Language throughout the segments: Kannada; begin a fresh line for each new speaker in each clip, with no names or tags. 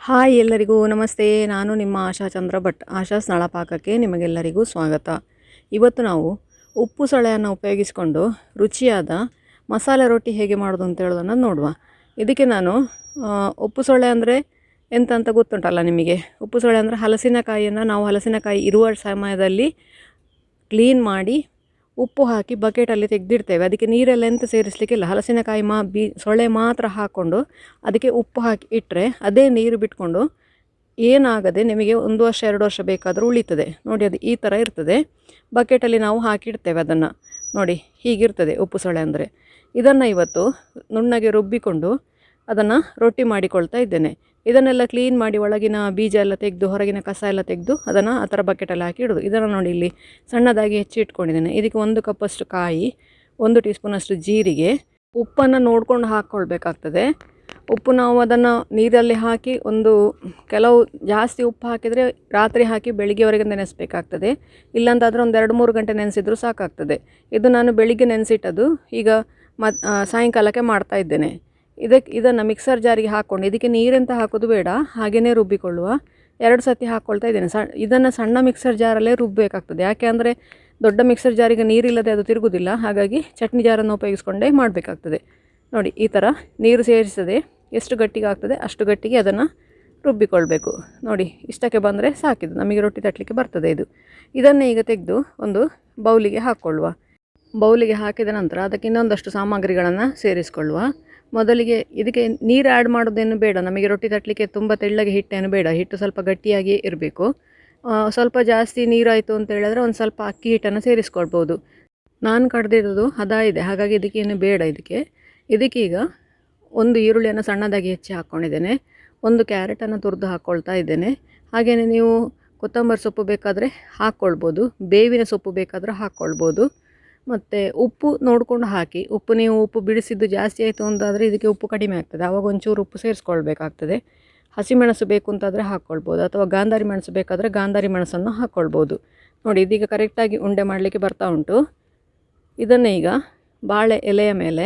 ಹಾಯ್ ಎಲ್ಲರಿಗೂ ನಮಸ್ತೆ. ನಾನು ನಿಮ್ಮ ಆಶಾ ಚಂದ್ರ ಭಟ್. ಆಶಾಸ್ ನಳಪಾಕಕ್ಕೆ ನಿಮಗೆಲ್ಲರಿಗೂ ಸ್ವಾಗತ. ಇವತ್ತು ನಾವು ಉಪ್ಪು ಸೊಳೆಯನ್ನು ಉಪಯೋಗಿಸಿಕೊಂಡು ರುಚಿಯಾದ ಮಸಾಲೆ ರೊಟ್ಟಿ ಹೇಗೆ ಮಾಡೋದು ಅಂತ ಹೇಳೋದನ್ನು ನೋಡುವ. ಇದಕ್ಕೆ ನಾನು ಉಪ್ಪು ಸೊಳ್ಳೆ ಅಂದರೆ ಎಂತ ಅಂತ ಗೊತ್ತುಂಟಲ್ಲ ನಿಮಗೆ. ಉಪ್ಪು ಸೊಳ್ಳೆ ಅಂದರೆ ಹಲಸಿನಕಾಯಿಯನ್ನು ನಾವು ಹಲಸಿನಕಾಯಿ ಇರುವ ಸಮಯದಲ್ಲಿ ಕ್ಲೀನ್ ಮಾಡಿ ಉಪ್ಪು ಹಾಕಿ ಬಕೆಟಲ್ಲಿ ತೆಗೆದಿಡ್ತೇವೆ. ಅದಕ್ಕೆ ನೀರೆಲ್ಲ ಎಂತ ಸೇರಿಸಲಿಕ್ಕಿಲ್ಲ. ಹಲಸಿನಕಾಯಿ ಸೊಳ್ಳೆ ಮಾತ್ರ ಹಾಕ್ಕೊಂಡು ಅದಕ್ಕೆ ಉಪ್ಪು ಹಾಕಿ ಇಟ್ಟರೆ ಅದೇ ನೀರು ಬಿಟ್ಕೊಂಡು ಏನಾಗದೆ ನಿಮಗೆ 1 ವರ್ಷ 2 ವರ್ಷ ಬೇಕಾದರೂ ಉಳಿತದೆ. ನೋಡಿ, ಅದು ಈ ಥರ ಇರ್ತದೆ. ಬಕೆಟಲ್ಲಿ ನಾವು ಹಾಕಿಡ್ತೇವೆ ಅದನ್ನು. ನೋಡಿ, ಹೀಗಿರ್ತದೆ ಉಪ್ಪು ಸೊಳ್ಳೆ ಅಂದರೆ. ಇದನ್ನು ಇವತ್ತು ನುಣ್ಣಗೆ ರುಬ್ಬಿಕೊಂಡು ಅದನ್ನು ರೊಟ್ಟಿ ಮಾಡಿಕೊಳ್ತಾ ಇದ್ದೇನೆ. ಇದನ್ನೆಲ್ಲ ಕ್ಲೀನ್ ಮಾಡಿ ಒಳಗಿನ ಬೀಜ ಎಲ್ಲ ತೆಗೆದು ಹೊರಗಿನ ಕಸ ಎಲ್ಲ ತೆಗೆದು ಅದನ್ನು ಆ ಥರ ಬಕೆಟಲ್ಲಿ ಹಾಕಿ ಇಡೋದು. ಇದನ್ನು ನೋಡಿ ಇಲ್ಲಿ ಸಣ್ಣದಾಗಿ ಹೆಚ್ಚಿ ಇಟ್ಕೊಂಡಿದ್ದೇನೆ. ಇದಕ್ಕೆ 1 ಕಪ್ಪಷ್ಟು ಕಾಯಿ, 1 ಟೀ ಸ್ಪೂನಷ್ಟು ಜೀರಿಗೆ, ಉಪ್ಪನ್ನು ನೋಡ್ಕೊಂಡು ಹಾಕ್ಕೊಳ್ಬೇಕಾಗ್ತದೆ. ಉಪ್ಪು ನಾವು ಅದನ್ನು ನೀರಲ್ಲಿ ಹಾಕಿ ಕೆಲವು ಜಾಸ್ತಿ ಉಪ್ಪು ಹಾಕಿದರೆ ರಾತ್ರಿ ಹಾಕಿ ಬೆಳಿಗ್ಗೆವರೆಗೆ ನೆನೆಸಬೇಕಾಗ್ತದೆ. ಇಲ್ಲಾಂತಾದರೆ 2-3 ಗಂಟೆ ನೆನೆಸಿದರೂ ಸಾಕಾಗ್ತದೆ. ಇದು ನಾನು ಬೆಳಿಗ್ಗೆ ನೆನೆಸಿಟ್ಟದು ಈಗ ಸಾಯಂಕಾಲಕ್ಕೆ ಮಾಡ್ತಾ ಇದ್ದೇನೆ. ಇದನ್ನು ಮಿಕ್ಸರ್ ಜಾರಿಗೆ ಹಾಕ್ಕೊಂಡು ಇದಕ್ಕೆ ನೀರೆಂತ ಹಾಕೋದು ಬೇಡ, ಹಾಗೆಯೇ ರುಬ್ಬಿಕೊಳ್ಳುವ. 2 ಸತಿ ಹಾಕ್ಕೊಳ್ತಾ ಇದ್ದೇನೆ. ಇದನ್ನು ಸಣ್ಣ ಮಿಕ್ಸರ್ ಜಾರಲ್ಲೇ ರುಬ್ಬಬೇಕಾಗ್ತದೆ. ಯಾಕೆ ಅಂದರೆ ದೊಡ್ಡ ಮಿಕ್ಸರ್ ಜಾರಿಗೆ ನೀರಿಲ್ಲದೆ ಅದು ತಿರುಗುವುದಿಲ್ಲ. ಹಾಗಾಗಿ ಚಟ್ನಿ ಜಾರನ್ನು ಉಪಯೋಗಿಸ್ಕೊಂಡೇ ಮಾಡಬೇಕಾಗ್ತದೆ. ನೋಡಿ, ಈ ಥರ ನೀರು ಸೇರಿಸದೆ ಎಷ್ಟು ಗಟ್ಟಿಗೆ ಆಗ್ತದೆ ಅಷ್ಟು ಗಟ್ಟಿಗೆ ಅದನ್ನು ರುಬ್ಬಿಕೊಳ್ಬೇಕು. ನೋಡಿ, ಇಷ್ಟಕ್ಕೆ ಬಂದರೆ ಸಾಕಿದು, ನಮಗೆ ರೊಟ್ಟಿ ತಟ್ಟಲಿಕ್ಕೆ ಬರ್ತದೆ ಇದು. ಇದನ್ನೇ ಈಗ ತೆಗೆದು ಒಂದು ಬೌಲಿಗೆ ಹಾಕ್ಕೊಳ್ಳುವ. ಬೌಲಿಗೆ ಹಾಕಿದ ನಂತರ ಅದಕ್ಕೆ ಇನ್ನೊಂದಷ್ಟು ಸಾಮಗ್ರಿಗಳನ್ನು ಸೇರಿಸ್ಕೊಳ್ಳುವ. ಮೊದಲಿಗೆ ಇದಕ್ಕೆ ನೀರು ಆ್ಯಡ್ ಮಾಡೋದೇನು ಬೇಡ. ನಮಗೆ ರೊಟ್ಟಿ ತಟ್ಟಲಿಕ್ಕೆ ತುಂಬ ತೆಳ್ಳಗೆ ಹಿಟ್ಟೇನು ಬೇಡ. ಹಿಟ್ಟು ಸ್ವಲ್ಪ ಗಟ್ಟಿಯಾಗಿ ಇರಬೇಕು. ಸ್ವಲ್ಪ ಜಾಸ್ತಿ ನೀರಾಯಿತು ಅಂತ ಹೇಳಿದ್ರೆ ಒಂದು ಸ್ವಲ್ಪ ಅಕ್ಕಿ ಹಿಟ್ಟನ್ನು ಸೇರಿಸ್ಕೊಳ್ಬೋದು. ನಾನು ಕಡ್ದಿರೋದು ಹದ ಇದೆ, ಹಾಗಾಗಿ ಇದಕ್ಕೇನು ಬೇಡ. ಇದಕ್ಕೀಗ 1 ಈರುಳ್ಳಿಯನ್ನು ಸಣ್ಣದಾಗಿ ಹೆಚ್ಚಿ ಹಾಕ್ಕೊಂಡಿದ್ದೇನೆ. 1 ಕ್ಯಾರೆಟನ್ನು ತುರಿದು ಹಾಕ್ಕೊಳ್ತಾ ಇದ್ದೇನೆ. ಹಾಗೆಯೇ ನೀವು ಕೊತ್ತಂಬರಿ ಸೊಪ್ಪು ಬೇಕಾದರೆ ಹಾಕ್ಕೊಳ್ಬೋದು, ಬೇವಿನ ಸೊಪ್ಪು ಬೇಕಾದರೆ ಹಾಕ್ಕೊಳ್ಬೋದು. ಮತ್ತು ಉಪ್ಪು ನೋಡಿಕೊಂಡು ಹಾಕಿ. ನೀವು ಉಪ್ಪು ಬಿಡಿಸಿದ್ದು ಜಾಸ್ತಿ ಆಯಿತು ಅಂತಾದರೆ ಇದಕ್ಕೆ ಉಪ್ಪು ಕಡಿಮೆ ಆಗ್ತದೆ, ಆವಾಗ ಒಂಚೂರು ಉಪ್ಪು ಸೇರಿಸ್ಕೊಳ್ಬೇಕಾಗ್ತದೆ. ಹಸಿಮೆಣಸು ಬೇಕು ಅಂತಾದರೆ ಹಾಕ್ಕೊಳ್ಬೋದು, ಅಥವಾ ಗಾಂಧಾರಿ ಮೆಣಸು ಬೇಕಾದರೆ ಗಾಂಧಾರಿ ಮೆಣಸನ್ನು ಹಾಕ್ಕೊಳ್ಬೋದು. ನೋಡಿ, ಇದೀಗ ಕರೆಕ್ಟಾಗಿ ಉಂಡೆ ಮಾಡಲಿಕ್ಕೆ ಬರ್ತಾ ಉಂಟು. ಇದನ್ನು ಈಗ ಬಾಳೆ ಎಲೆಯ ಮೇಲೆ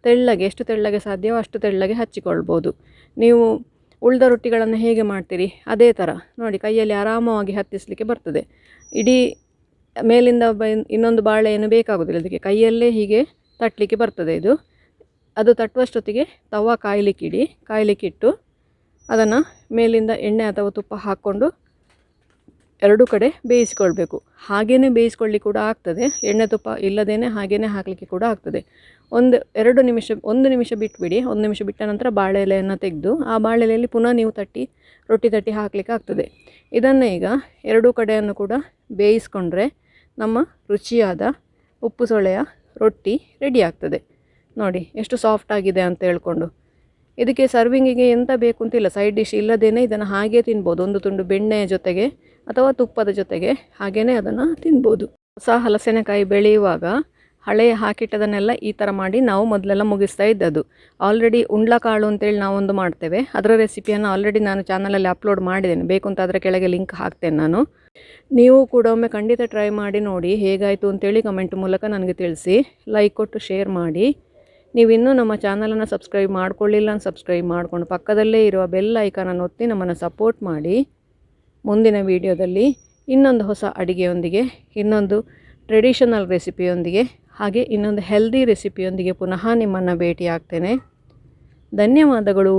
ತೆಳ್ಳಗೆ, ಎಷ್ಟು ತೆಳ್ಳಗೆ ಸಾಧ್ಯವೋ ಅಷ್ಟು ತೆಳ್ಳಗೆ ಹಚ್ಚಿಕೊಳ್ಬೋದು. ನೀವು ಉಳಿದ ರೊಟ್ಟಿಗಳನ್ನು ಹೇಗೆ ಮಾಡ್ತೀರಿ ಅದೇ ಥರ ನೋಡಿ, ಕೈಯಲ್ಲಿ ಆರಾಮವಾಗಿ ಹತ್ತಿಸಲಿಕ್ಕೆ ಬರ್ತದೆ. ಇಡೀ ಮೇಲಿಂದ ಇನ್ನೊಂದು ಬಾಳೆ ಏನು ಬೇಕಾಗೋದಿಲ್ಲ. ಇದಕ್ಕೆ ಕೈಯಲ್ಲೇ ಹೀಗೆ ತಟ್ಟಲಿಕ್ಕೆ ಬರ್ತದೆ. ಅದು ತಟ್ಟುವಷ್ಟೊತ್ತಿಗೆ ತವ ಕಾಯಲಿಕ್ಕಿಟ್ಟು ಅದನ್ನು ಮೇಲಿಂದ ಎಣ್ಣೆ ಅಥವಾ ತುಪ್ಪ ಹಾಕ್ಕೊಂಡು 2 ಕಡೆ ಬೇಯಿಸ್ಕೊಳ್ಬೇಕು. ಹಾಗೆಯೇ ಬೇಯಿಸ್ಕೊಳ್ಳಿ ಕೂಡ ಆಗ್ತದೆ. ಎಣ್ಣೆ ತುಪ್ಪ ಇಲ್ಲದೇ ಹಾಗೆಯೇ ಹಾಕಲಿಕ್ಕೆ ಕೂಡ ಆಗ್ತದೆ. 1 ನಿಮಿಷ ಬಿಟ್ಬಿಡಿ. 1 ನಿಮಿಷ ಬಿಟ್ಟ ನಂತರ ಬಾಳೆ ಎಲೆಯನ್ನು ತೆಗೆದು ಆ ಬಾಳೆ ಎಲೆಯಲ್ಲಿ ಪುನಃ ನೀವು ರೊಟ್ಟಿ ತಟ್ಟಿ ಹಾಕಲಿಕ್ಕೆ ಆಗ್ತದೆ. ಇದನ್ನು ಈಗ 2 ಕಡೆಯನ್ನು ಕೂಡ ಬೇಯಿಸ್ಕೊಂಡ್ರೆ ನಮ್ಮ ರುಚಿಯಾದ ಉಪ್ಪು ಸೊಳೆಯ ರೊಟ್ಟಿ ರೆಡಿ ಆಗ್ತದೆ. ನೋಡಿ, ಎಷ್ಟು ಸಾಫ್ಟ್ ಆಗಿದೆ ಅಂತ ಹೇಳ್ಕೊಂಡು. ಇದಕ್ಕೆ ಸರ್ವಿಂಗಿಗೆ ಎಂತ ಬೇಕು ಅಂತಿಲ್ಲ, ಸೈಡ್ ಡಿಶ್ ಇಲ್ಲದೇನೆ ಇದನ್ನು ಹಾಗೇ ತಿನ್ಬೋದು. 1 ತುಂಡು ಬೆಣ್ಣೆಯ ಜೊತೆಗೆ ಅಥವಾ ತುಪ್ಪದ ಜೊತೆಗೆ ಹಾಗೇ ಅದನ್ನು ತಿನ್ಬೋದು. ಹೊಸ ಹಲಸಿನಕಾಯಿ ಬೆಳೆಯುವಾಗ ಹಳೆಯ ಹಾಕಿಟ್ಟದನ್ನೆಲ್ಲ ಈ ಥರ ಮಾಡಿ ನಾವು ಮೊದಲೆಲ್ಲ ಮುಗಿಸ್ತಾ ಇದ್ದದ್ದು. ಆಲ್ರೆಡಿ ಉಂಡ್ಲಕಾಳು ಅಂತೇಳಿ ನಾವೊಂದು ಮಾಡ್ತೇವೆ. ಅದರ ರೆಸಿಪಿಯನ್ನು ಆಲ್ರೆಡಿ ನಾನು ಚಾನಲಲ್ಲಿ ಅಪ್ಲೋಡ್ ಮಾಡಿದ್ದೇನೆ. ಬೇಕು ಅಂತ ಅದರ ಕೆಳಗೆ ಲಿಂಕ್ ಹಾಕ್ತೇನೆ ನಾನು. ನೀವು ಕೂಡ ಒಮ್ಮೆ ಖಂಡಿತ ಟ್ರೈ ಮಾಡಿ ನೋಡಿ, ಹೇಗಾಯಿತು ಅಂತೇಳಿ ಕಮೆಂಟ್ ಮೂಲಕ ನನಗೆ ತಿಳಿಸಿ. ಲೈಕ್ ಕೊಟ್ಟು ಶೇರ್ ಮಾಡಿ. ನೀವು ಇನ್ನೂ ನಮ್ಮ ಚಾನಲನ್ನು ಸಬ್ಸ್ಕ್ರೈಬ್ ಮಾಡ್ಕೊಳ್ಳಿಲ್ಲ ಅಂತ ಸಬ್ಸ್ಕ್ರೈಬ್ ಮಾಡಿಕೊಂಡು ಪಕ್ಕದಲ್ಲೇ ಇರುವ ಬೆಲ್ ಐಕಾನನ್ನು ಒತ್ತಿ ನಮ್ಮನ್ನು ಸಪೋರ್ಟ್ ಮಾಡಿ. ಮುಂದಿನ ವಿಡಿಯೋದಲ್ಲಿ ಇನ್ನೊಂದು ಹೊಸ ಅಡಿಗೆಯೊಂದಿಗೆ, ಇನ್ನೊಂದು ಟ್ರೆಡಿಷನಲ್ ರೆಸಿಪಿಯೊಂದಿಗೆ, ಹಾಗೆ ಇನ್ನೊಂದು ಹೆಲ್ದಿ ರೆಸಿಪಿಯೊಂದಿಗೆ ಪುನಃ ನಿಮ್ಮನ್ನು ಭೇಟಿ ಆಗ್ತೇನೆ. ಧನ್ಯವಾದಗಳು.